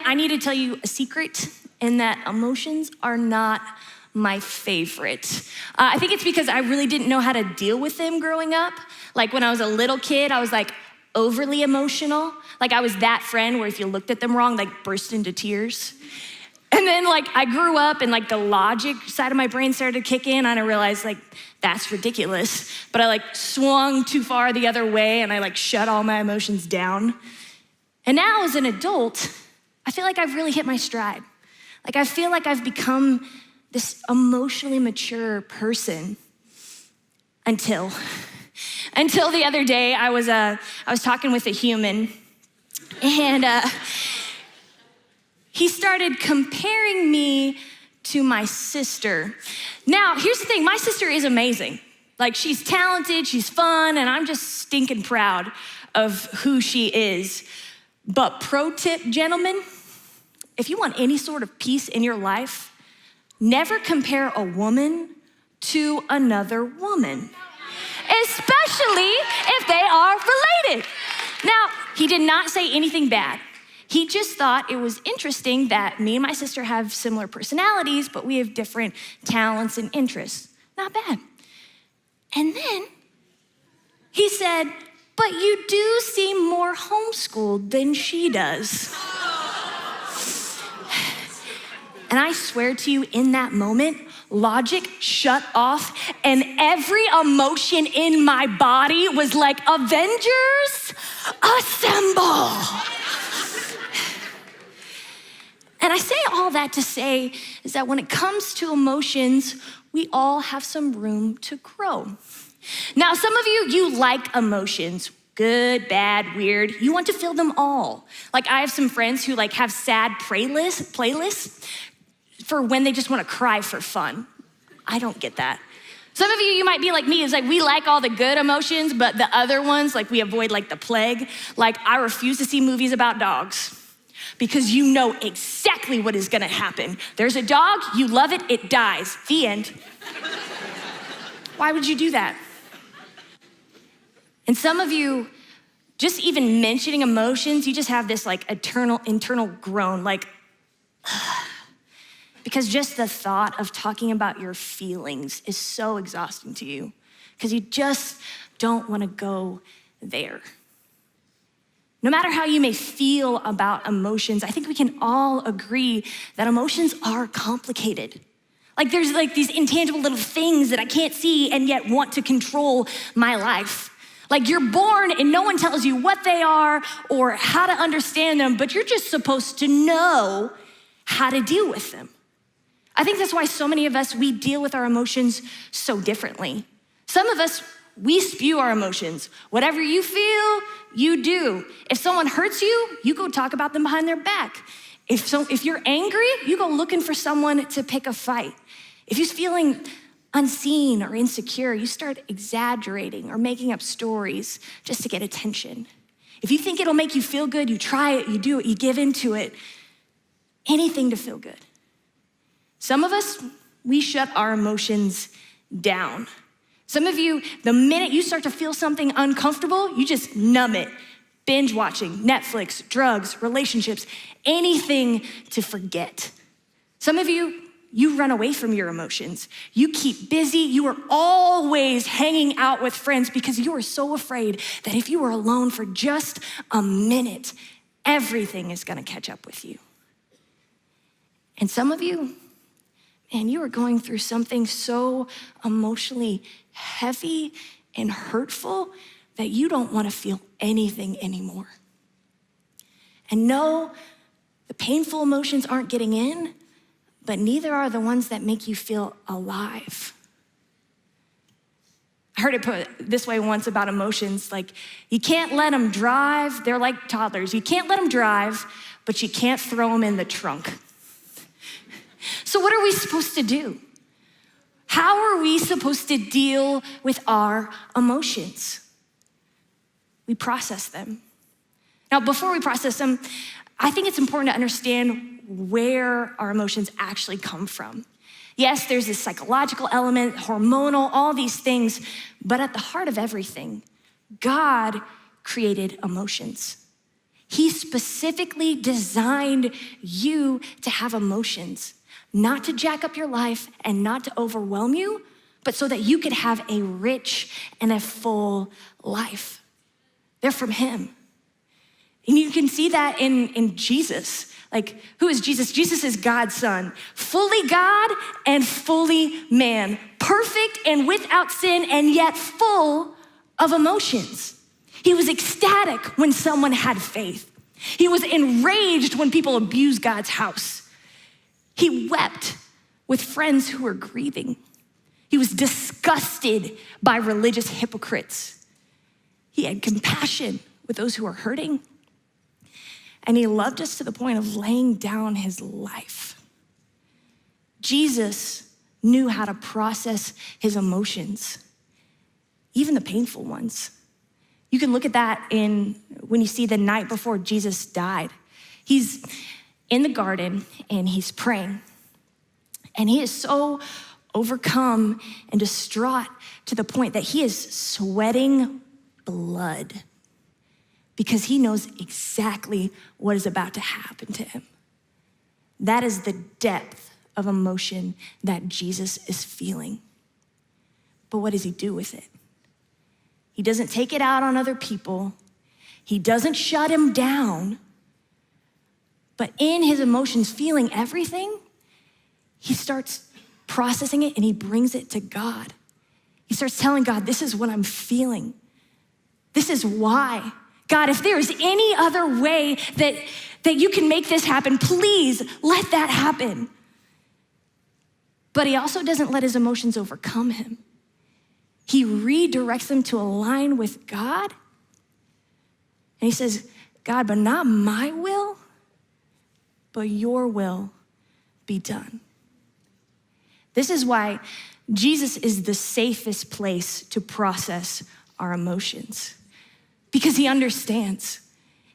I need to tell you a secret, and that emotions are not my favorite. I think it's because I really didn't know how to deal with them growing up. Like when I was a little kid, I was like overly emotional. Like I was that friend where if you looked at them wrong, like burst into tears. And then like I grew up and like the logic side of my brain started to kick in and I realized like that's ridiculous. But I like swung too far the other way and I like shut all my emotions down. And now as an adult, I feel like I've really hit my stride. Like I feel like I've become this emotionally mature person until the other day I was talking with a human and he started comparing me to my sister. Now, here's the thing, my sister is amazing. Like she's talented, she's fun, and I'm just stinking proud of who she is. But pro tip, gentlemen, if you want any sort of peace in your life, never compare a woman to another woman, especially if they are related. Now, he did not say anything bad. He just thought it was interesting that me and my sister have similar personalities, but we have different talents and interests. Not bad. And then he said, but you do seem more homeschooled than she does. And I swear to you, in that moment, logic shut off and every emotion in my body was like, Avengers, assemble. And I say all that to say is that when it comes to emotions, we all have some room to grow. Now, some of you like emotions, good, bad, weird. You want to feel them all. Like I have some friends who like have sad playlists for when they just want to cry for fun. I don't get that. Some of you might be like me, it's like we like all the good emotions, but the other ones, like we avoid like the plague. Like I refuse to see movies about dogs because you know exactly what is gonna happen. There's a dog, you love it, it dies, the end. Why would you do that? And some of you, just even mentioning emotions, you just have this like internal groan, like, because just the thought of talking about your feelings is so exhausting to you because you just don't want to go there. No matter how you may feel about emotions, I think we can all agree that emotions are complicated. Like there's like these intangible little things that I can't see and yet want to control my life. Like you're born and no one tells you what they are or how to understand them, but you're just supposed to know how to deal with them. I think that's why so many of us, we deal with our emotions so differently. Some of us, we spew our emotions. Whatever you feel, you do. If someone hurts you, you go talk about them behind their back. If you're angry, you go looking for someone to pick a fight. If you're feeling unseen or insecure, you start exaggerating or making up stories just to get attention. If you think it'll make you feel good, you try it, you do it, you give into it. Anything to feel good. Some of us, we shut our emotions down. Some of you, the minute you start to feel something uncomfortable, you just numb it. Binge watching, Netflix, drugs, relationships, anything to forget. Some of you, you run away from your emotions. You keep busy. You are always hanging out with friends because you are so afraid that if you were alone for just a minute, everything is gonna catch up with you. And some of you, man, you are going through something so emotionally heavy and hurtful that you don't want to feel anything anymore. And no, the painful emotions aren't getting in, but neither are the ones that make you feel alive. I heard it put this way once about emotions, like you can't let them drive. They're like toddlers. You can't let them drive, but you can't throw them in the trunk. So what are we supposed to do? How are we supposed to deal with our emotions? We process them. Now, before we process them, I think it's important to understand where our emotions actually come from. Yes, there's this psychological element, hormonal, all these things, but at the heart of everything, God created emotions. He specifically designed you to have emotions, not to jack up your life and not to overwhelm you, but so that you could have a rich and a full life. They're from him. And you can see that in Jesus. Like, who is Jesus? Jesus is God's son, fully God and fully man, perfect and without sin, and yet full of emotions. He was ecstatic when someone had faith. He was enraged when people abused God's house. He wept with friends who were grieving. He was disgusted by religious hypocrites. He had compassion with those who were hurting. And he loved us to the point of laying down his life. Jesus knew how to process his emotions, even the painful ones. You can look at that when you see the night before Jesus died. He's in the garden and he's praying. And he is so overcome and distraught to the point that he is sweating blood because he knows exactly what is about to happen to him. That is the depth of emotion that Jesus is feeling. But what does he do with it? He doesn't take it out on other people. He doesn't shut him down. But in his emotions, feeling everything, he starts processing it and he brings it to God. He starts telling God, this is what I'm feeling. This is why. God, if there is any other way that you can make this happen, please let that happen. But he also doesn't let his emotions overcome him. He redirects them to align with God. And he says, God, but not my will, but your will be done. This is why Jesus is the safest place to process our emotions, because he understands.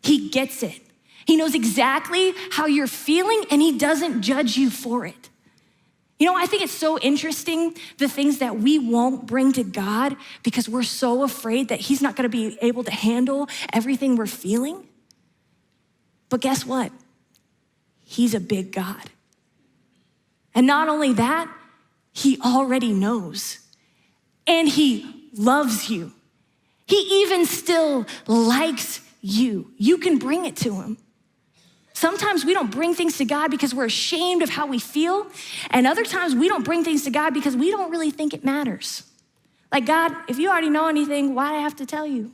He gets it. He knows exactly how you're feeling, and he doesn't judge you for it. You know, I think it's so interesting, the things that we won't bring to God because we're so afraid that he's not gonna be able to handle everything we're feeling. But guess what? He's a big God. And not only that, he already knows, and he loves you. He even still likes you. You can bring it to him. Sometimes we don't bring things to God because we're ashamed of how we feel, and other times we don't bring things to God because we don't really think it matters. Like, God, if you already know anything, why do I have to tell you?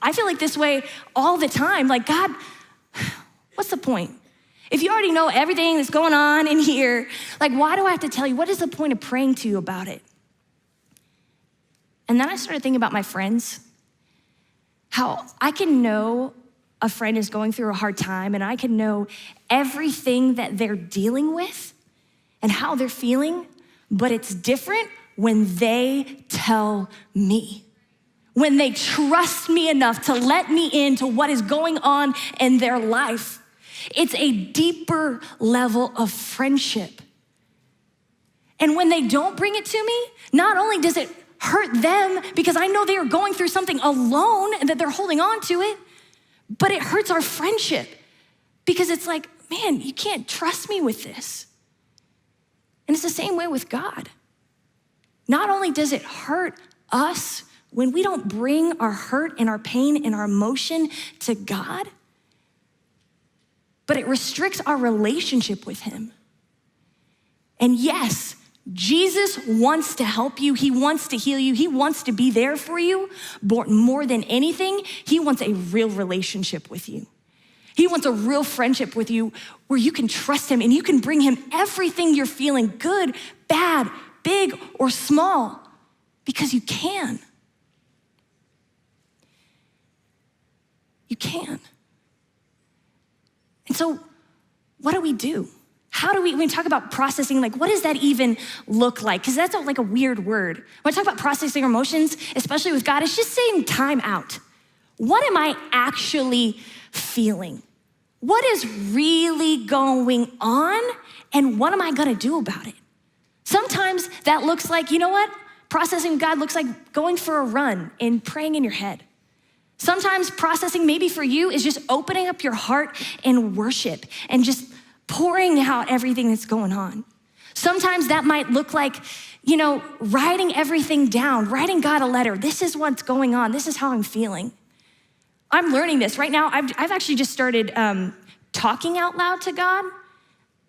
I feel like this way all the time. Like, God, what's the point? If you already know everything that's going on in here, like, why do I have to tell you? What is the point of praying to you about it? And then I started thinking about my friends, how I can know a friend is going through a hard time, and I can know everything that they're dealing with and how they're feeling, but it's different when they tell me, when they trust me enough to let me into what is going on in their life. It's a deeper level of friendship. And when they don't bring it to me, not only does it hurt them because I know they are going through something alone and that they're holding on to it, but it hurts our friendship because it's like, man, you can't trust me with this. And it's the same way with God. Not only does it hurt us when we don't bring our hurt and our pain and our emotion to God, but it restricts our relationship with him. And yes, Jesus wants to help you. He wants to heal you. He wants to be there for you. But more than anything, he wants a real relationship with you. He wants a real friendship with you where you can trust him and you can bring him everything you're feeling, good, bad, big, or small, because you can. You can. And so what do? How do we, when we talk about processing, like, what does that even look like? Because that's like a weird word. When I talk about processing emotions, especially with God, it's just saying time out. What am I actually feeling? What is really going on? And what am I gonna do about it? Sometimes that looks like, you know what? Processing with God looks like going for a run and praying in your head. Sometimes processing maybe for you is just opening up your heart in worship and just pouring out everything that's going on. Sometimes that might look like, writing everything down, writing God a letter. This is what's going on. This is how I'm feeling. I'm learning this right now. I've actually just started talking out loud to God.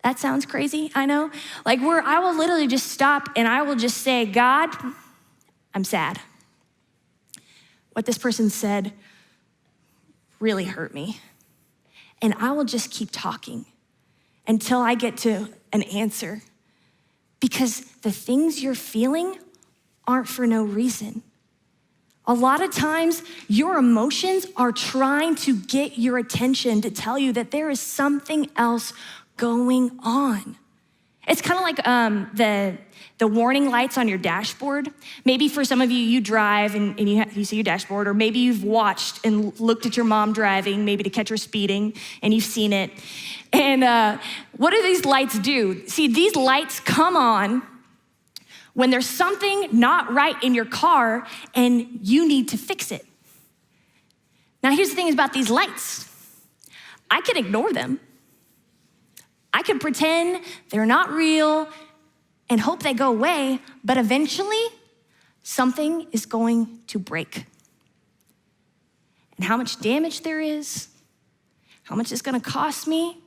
That sounds crazy, I know. Like where I will literally just stop and I will just say, God, I'm sad. What this person said really hurt me. And I will just keep talking until I get to an answer. Because the things you're feeling aren't for no reason. A lot of times, your emotions are trying to get your attention to tell you that there is something else going on. It's kind of like the warning lights on your dashboard. Maybe for some of you, you drive and you see your dashboard, or maybe you've watched and looked at your mom driving, maybe to catch her speeding, and you've seen it. And what do these lights do? See, these lights come on when there's something not right in your car and you need to fix it. Now, here's the thing about these lights. I can ignore them. I can pretend they're not real and hope they go away, but eventually something is going to break. And how much damage there is, how much it's gonna cost me,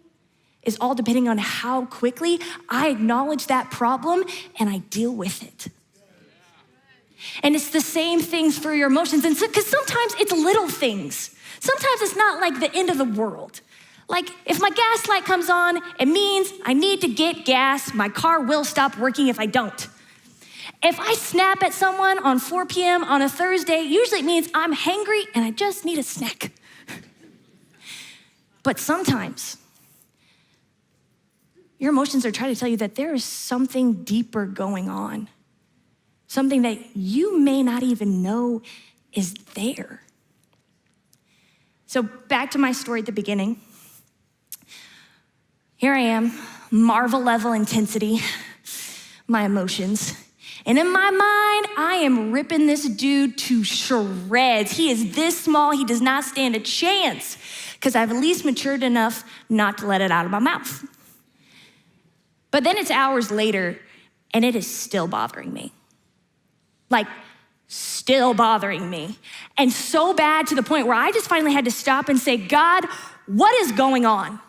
is all depending on how quickly I acknowledge that problem and I deal with it. And it's the same things for your emotions. And because sometimes it's little things. Sometimes it's not like the end of the world. Like if my gas light comes on, it means I need to get gas. My car will stop working if I don't. If I snap at someone on 4 p.m. on a Thursday, usually it means I'm hangry and I just need a snack. But sometimes your emotions are trying to tell you that there is something deeper going on, something that you may not even know is there. So back to my story at the beginning. Here I am, Marvel level intensity, my emotions. And in my mind, I am ripping this dude to shreds. He is this small, he does not stand a chance, because I've at least matured enough not to let it out of my mouth. But then it's hours later, and it is still bothering me. Like, still bothering me. And so bad to the point where I just finally had to stop and say, God, what is going on?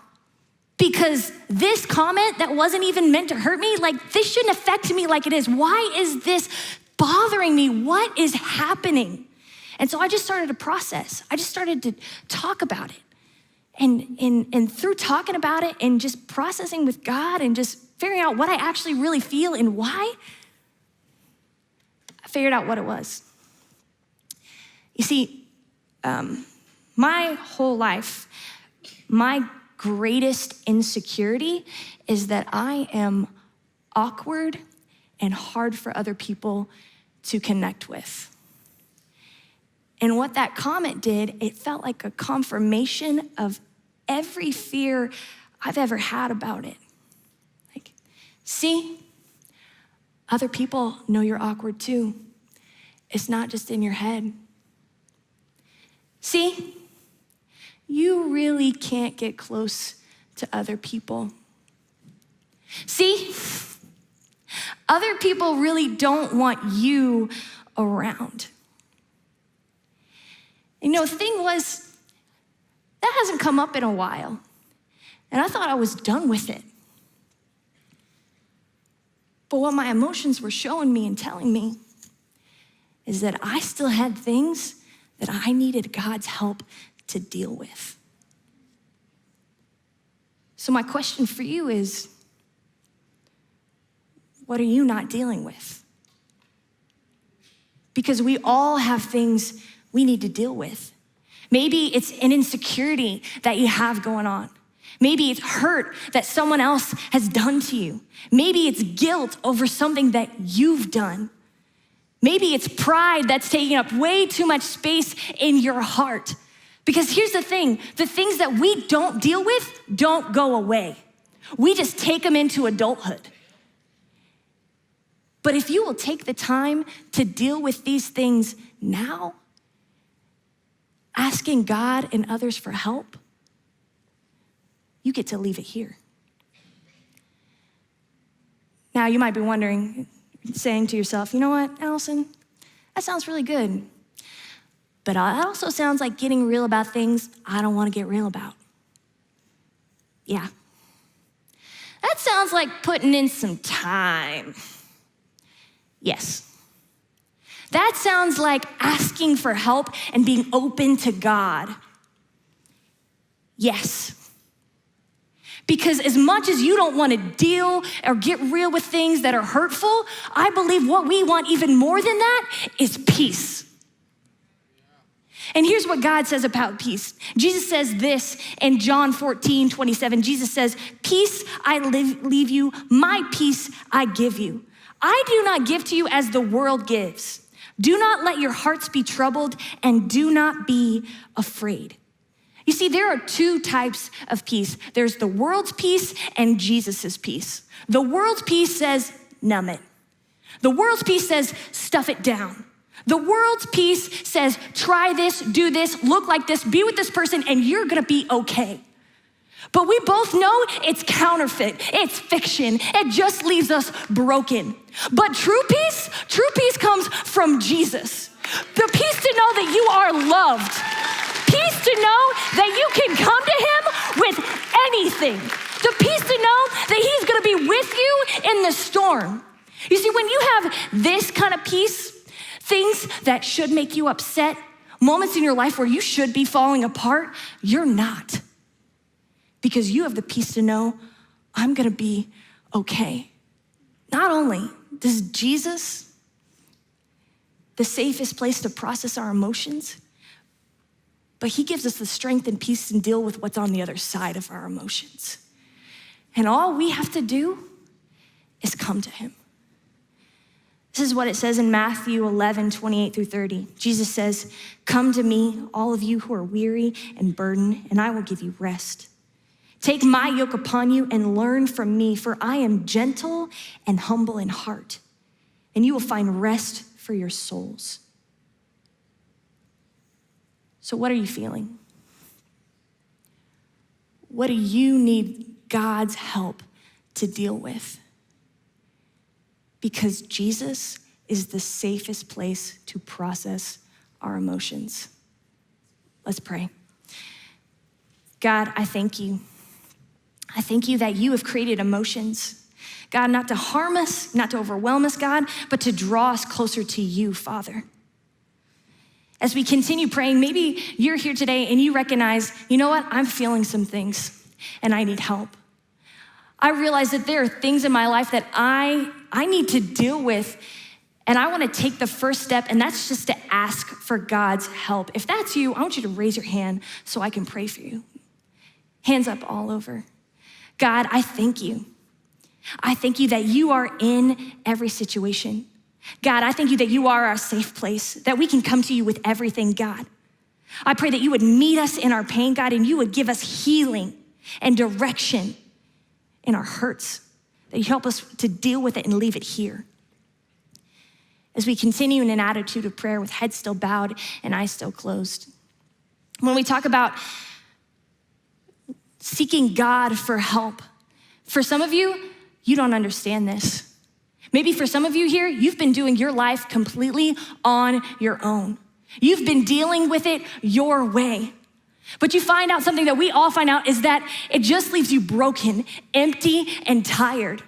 Because this comment that wasn't even meant to hurt me, like this shouldn't affect me like it is. Why is this bothering me? What is happening? And so I just started to process. I just started to talk about it. And through talking about it and just processing with God and just figuring out what I actually really feel and why, I figured out what it was. You see, my whole life, my greatest insecurity is that I am awkward and hard for other people to connect with. And what that comment did, it felt like a confirmation of every fear I've ever had about it. Like, see, other people know you're awkward too. It's not just in your head. See, you really can't get close to other people. See, other people really don't want you around. The thing was, that hasn't come up in a while, and I thought I was done with it. But what my emotions were showing me and telling me is that I still had things that I needed God's help to deal with. So my question for you is, what are you not dealing with? Because we all have things we need to deal with. Maybe it's an insecurity that you have going on. Maybe it's hurt that someone else has done to you. Maybe it's guilt over something that you've done. Maybe it's pride that's taking up way too much space in your heart. Because here's the things that we don't deal with don't go away. We just take them into adulthood. But if you will take the time to deal with these things now, asking God and others for help, you get to leave it here. Now, you might be wondering, saying to yourself, you know what, Allison, that sounds really good. But it also sounds like getting real about things I don't want to get real about. Yeah. That sounds like putting in some time. Yes. That sounds like asking for help and being open to God. Yes. Because as much as you don't want to deal or get real with things that are hurtful, I believe what we want even more than that is peace. And here's what God says about peace. Jesus says this in John 14:27. Jesus says, peace I leave you, my peace I give you. I do not give to you as the world gives. Do not let your hearts be troubled and do not be afraid. You see, there are two types of peace. There's the world's peace and Jesus's peace. The world's peace says, numb it. The world's peace says, stuff it down. The world's peace says, try this, do this, look like this, be with this person, and you're gonna be okay. But we both know it's counterfeit, it's fiction, it just leaves us broken. But true peace comes from Jesus. The peace to know that you are loved. Peace to know that you can come to him with anything. The peace to know that he's gonna be with you in the storm. You see, when you have this kind of peace, things that should make you upset, moments in your life where you should be falling apart, you're not. Because you have the peace to know, I'm gonna be okay. Not only does Jesus, the safest place to process our emotions, but he gives us the strength and peace to deal with what's on the other side of our emotions. And all we have to do is come to him. This is what it says in Matthew 11:28-30. Jesus says, come to me, all of you who are weary and burdened, and I will give you rest. Take my yoke upon you and learn from me, for I am gentle and humble in heart, and you will find rest for your souls. So what are you feeling? What do you need God's help to deal with? Because Jesus is the safest place to process our emotions. Let's pray. God, I thank you. I thank you that you have created emotions. God, not to harm us, not to overwhelm us, God, but to draw us closer to you, Father. As we continue praying, maybe you're here today and you recognize, you know what, I'm feeling some things and I need help. I realize that there are things in my life that I need to deal with, and I want to take the first step, and that's just to ask for God's help. If that's you, I want you to raise your hand so I can pray for you. Hands up all over. God, I thank you. I thank you that you are in every situation. God, I thank you that you are our safe place, that we can come to you with everything, God. I pray that you would meet us in our pain, God, and you would give us healing and direction in our hurts, that you help us to deal with it and leave it here. As we continue in an attitude of prayer with heads still bowed and eyes still closed. When we talk about seeking God for help, for some of you, you don't understand this. Maybe for some of you here, you've been doing your life completely on your own. You've been dealing with it your way. But you find out something that we all find out is that it just leaves you broken, empty, and tired.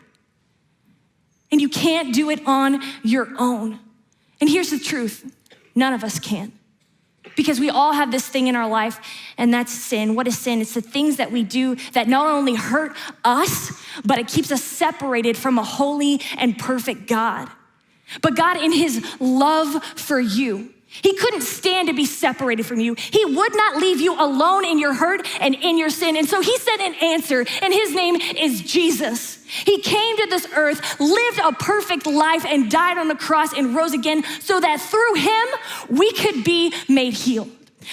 And you can't do it on your own. And here's the truth, none of us can. Because we all have this thing in our life, and that's sin. What is sin? It's the things that we do that not only hurt us, but it keeps us separated from a holy and perfect God. But God, in his love for you, he couldn't stand to be separated from you. He would not leave you alone in your hurt and in your sin. And so he sent an answer, and his name is Jesus. He came to this earth, lived a perfect life, and died on the cross and rose again so that through him, we could be made healed.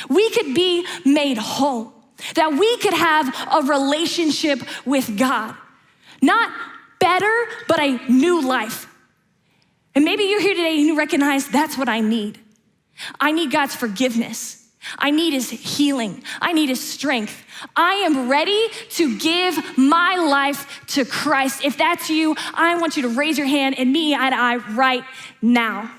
We could be made whole. That we could have a relationship with God. Not better, but a new life. And maybe you're here today and you recognize that's what I need. I need God's forgiveness. I need his healing. I need his strength. I am ready to give my life to Christ. If that's you, I want you to raise your hand and meet eye to eye right now.